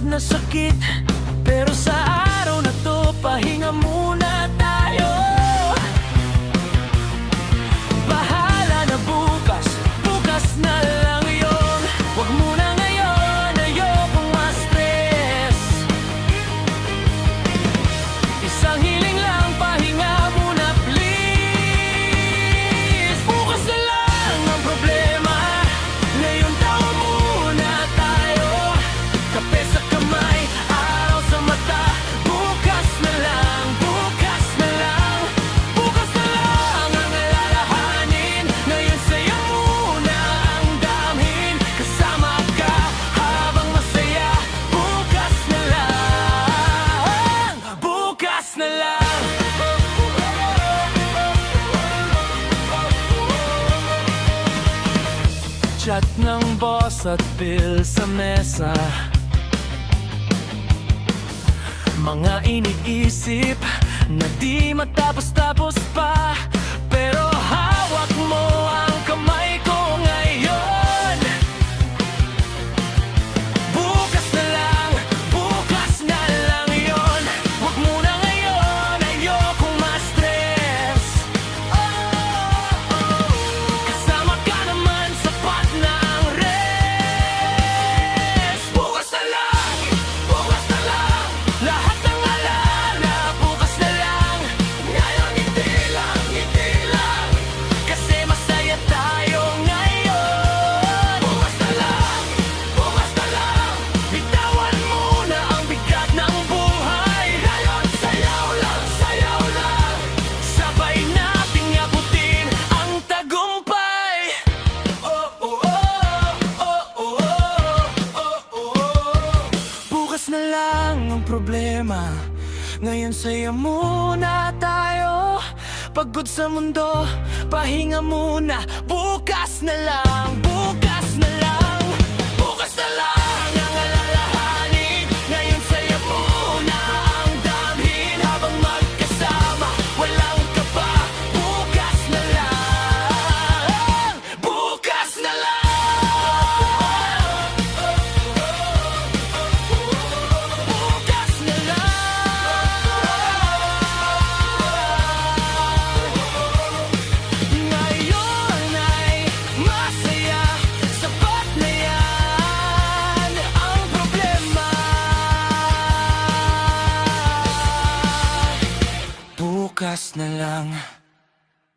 Pagod na sakit, pero sa araw na to, pahinga muna tayo. Bahala na bukas, bukas na lang yun. Huwag muna ngayon, ayokong ma-stress. Isang hiling lang, pahinga muna please. Bukas na lang ang problema, ngayon tao muna tayo. Kape sa kamay, araw sa mata. Bukas na lang, bukas na lang. Bukas na lang ang alalahanin. Ngayon sa'yo muna ang damhin. Kasama ka habang masaya. Bukas na lang, bukas na lang. Chat ng boss at bill sa mesa, mga iniisip na di matapos-tapos pa. Pero hawak mo ang kamay ko ngayon. Bukas na lang yon. Huwag muna ngayon, ayokong ma-stress. Kasama ka naman, sapat na ang rest. Bukas na lang, bukas na lang. Lahat ng alala, bukas na lang. Ngayon hindi lang, kasi masaya tayo ngayon. Bukas na lang, bitawan muna ang bigat ng buhay. Ngayon sayaw lang, sabay nating abutin ang tagumpay. Oh, oh, oh, oh, oh, oh, oh, oh. Bukas na lang ang problema, ngayon saya muna tayo. Pagod sa mundo, pahinga muna. Bukas na lang, bukas na lang. Bukas na lang ang alalahanin. Ngayon saya muna ang damhin. Habang magkasama, walang kaba. Bukas na lang, bukas na lang. Bukas na lang. Ngayon ay masaya, sapat na yan ang problema. Bukas na lang.